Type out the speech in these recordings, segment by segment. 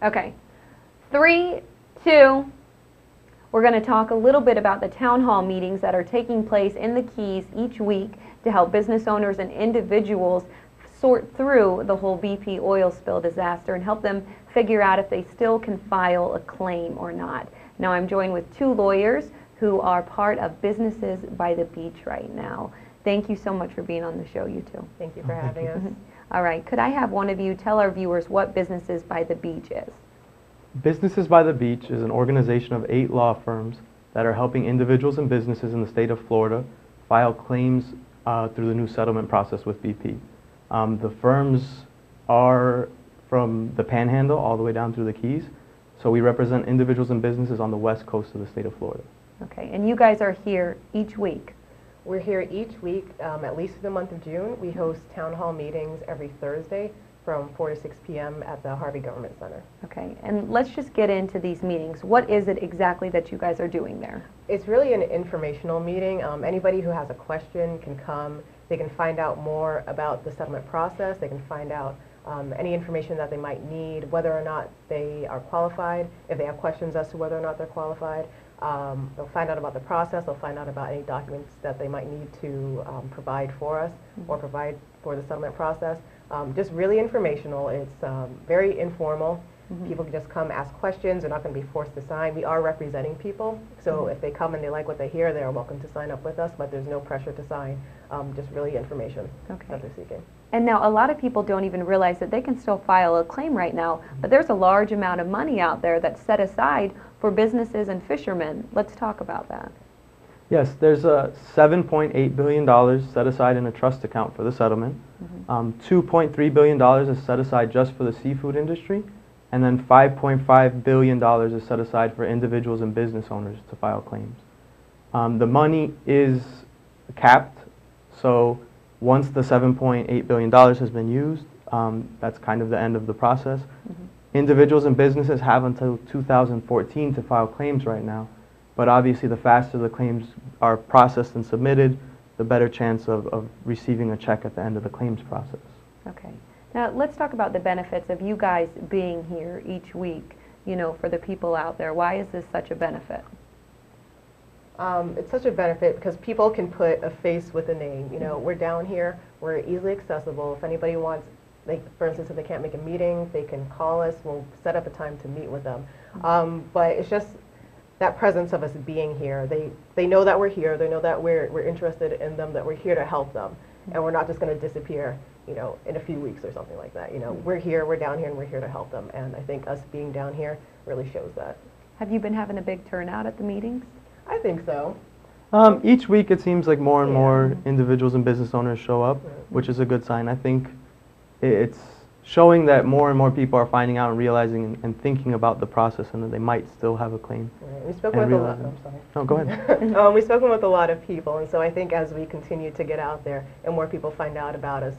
Okay. 3, 2, we're going to talk a little bit about the town hall meetings that are taking place in the Keys each week to help business owners and individuals sort through the whole BP oil spill disaster and help them figure out if they still can file a claim or not. Now I'm joined with 2 lawyers who are part of Businesses by the Beach right now. Thank you so much for being on the show, you two. Thank you for having us. All right, could I have one of you tell our viewers what Businesses by the Beach is? Businesses by the Beach is an organization of 8 law firms that are helping individuals and businesses in the state of Florida file claims through the new settlement process with BP. The firms are from the Panhandle all the way down through the Keys, so we represent individuals and businesses on the west coast of the state of Florida. Okay, and you guys are here each week. We're here each week, at least for the month of June. We host town hall meetings every Thursday from 4 to 6 p.m. at the Harvey Government Center. Okay, and let's just get into these meetings. What is it exactly that you guys are doing there? It's really an informational meeting. Anybody who has a question can come. They can find out more about the settlement process. They can find out any information that they might need, whether or not they are qualified, if they have questions as to whether or not they're qualified. They'll find out about the process. They'll find out about any documents that they might need to provide for us or provide for the settlement process. Just really informational. It's very informal. People can just come ask questions. They're not going to be forced to sign. We are representing people, so if they come and they like what they hear, they are welcome to sign up with us, but there's no pressure to sign. Just really information that they're seeking. And now a lot of people don't even realize that they can still file a claim right now, but there's a large amount of money out there that's set aside for businesses and fishermen. Let's talk about that. Yes, there's a $7.8 billion set aside in a trust account for the settlement. $2.3 billion is set aside just for the seafood industry, and then $5.5 billion is set aside for individuals and business owners to file claims. The money is capped, so once the $7.8 billion has been used, that's kind of the end of the process. Individuals and businesses have until 2014 to file claims right now, but obviously the faster the claims are processed and submitted, the better chance of receiving a check at the end of the claims process. Okay. Now let's talk about the benefits of you guys being here each week, you know, for the people out there. Why is this such a benefit? It's such a benefit because people can put a face with a name. You know, we're down here, we're easily accessible. If anybody wants, like, for instance, if they can't make a meeting, they can call us. We'll set up a time to meet with them. But it's just that presence of us being here. They know that we're here. They know that we're interested in them, that we're here to help them. And we're not just going to disappear, you know, in a few weeks or something like that. You know, we're here, we're down here, and we're here to help them. And I think us being down here really shows that. Have you been having a big turnout at the meetings? I think so. Each week it seems like more and more individuals and business owners show up, which is a good sign. I think it's showing that more and more people are finding out and realizing and thinking about the process and that they might still have a claim. We've spoken with a lot. I'm sorry. No, go ahead. We've spoken with a lot of people, and so I think as we continue to get out there and more people find out about us,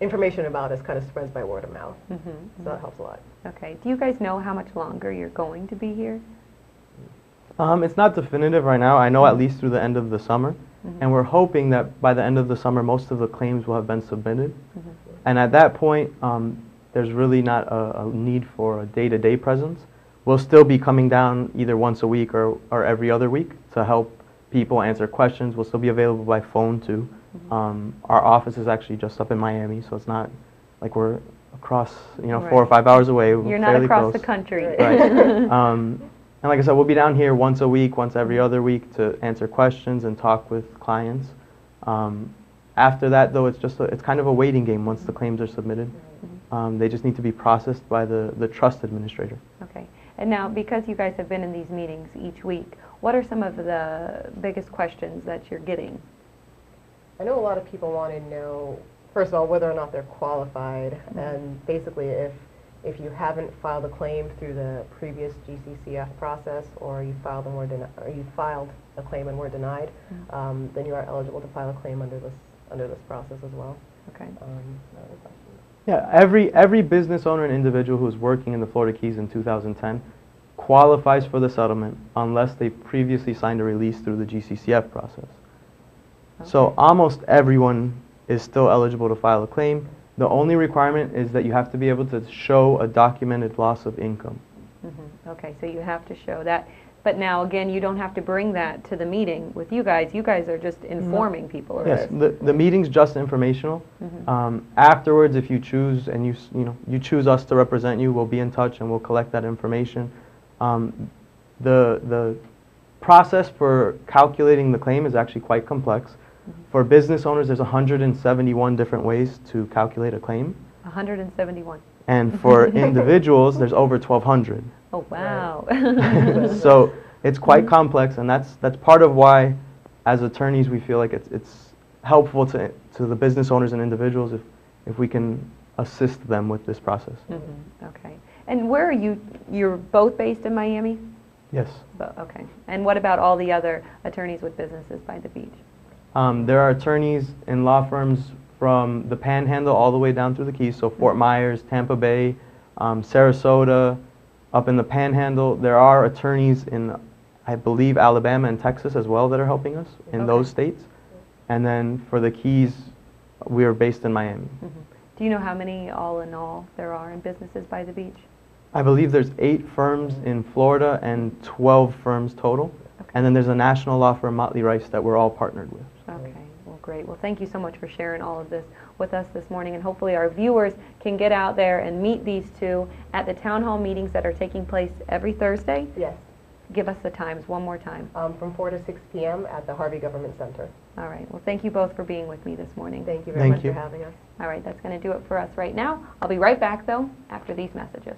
information about us kind of spreads by word of mouth. So that helps a lot. Okay. Do you guys know how much longer you're going to be here? It's not definitive right now. I know at least through the end of the summer, and we're hoping that by the end of the summer most of the claims will have been submitted. And at that point, there's really not a need for a day-to-day presence. We'll still be coming down either once a week or every other week to help people answer questions. We'll still be available by phone too. Our office is actually just up in Miami, so it's not like we're across, you know, 4 or 5 hours away. You're not across the country. Right. And like I said, we'll be down here once a week, once every other week to answer questions and talk with clients. After that, though, it's kind of a waiting game once the claims are submitted. They just need to be processed by the trust administrator. Okay. And now, because you guys have been in these meetings each week, what are some of the biggest questions that you're getting? I know a lot of people want to know, first of all, whether or not they're qualified, and basically if you haven't filed a claim through the previous GCCF process, or you filed a claim and were denied, then you are eligible to file a claim under this process as well. Okay. Yeah, every business owner and individual who's working in the Florida Keys in 2010 qualifies for the settlement unless they previously signed a release through the GCCF process. Okay. So almost everyone is still eligible to file a claim. The only requirement is that you have to be able to show a documented loss of income. Okay, so you have to show that. But now, again, you don't have to bring that to the meeting with you guys. You guys are just informing people of Yes, this. the meeting's just informational. Afterwards, if you choose and you choose us to represent you, we'll be in touch and we'll collect that information. The process for calculating the claim is actually quite complex. For business owners, there's 171 different ways to calculate a claim. 171. And for individuals, there's over 1,200. Oh, wow. So it's quite complex, and that's part of why, as attorneys, we feel like it's helpful to the business owners and individuals if we can assist them with this process. Okay. And where are you? You're both based in Miami? Yes. Okay. And what about all the other attorneys with businesses by the beach? There are attorneys in law firms from the Panhandle all the way down through the Keys, so Fort Myers, Tampa Bay, Sarasota, up in the Panhandle. There are attorneys in, I believe, Alabama and Texas as well that are helping us in those states. And then for the Keys, we are based in Miami. Do you know how many all in all there are in businesses by the beach? I believe there's 8 firms in Florida and 12 firms total. And then there's a national law firm, Motley Rice, that we're all partnered with. Okay, well, great. Well, thank you so much for sharing all of this with us this morning, and hopefully our viewers can get out there and meet these two at the town hall meetings that are taking place every Thursday. Yes, Give us the times one more time. from 4 to 6 p.m. at the Harvey Government Center. All right, well, thank you both for being with me this morning. Thank you very Thank much you. for having us. All right, that's going to do it for us right now. I'll be right back, though, after these messages.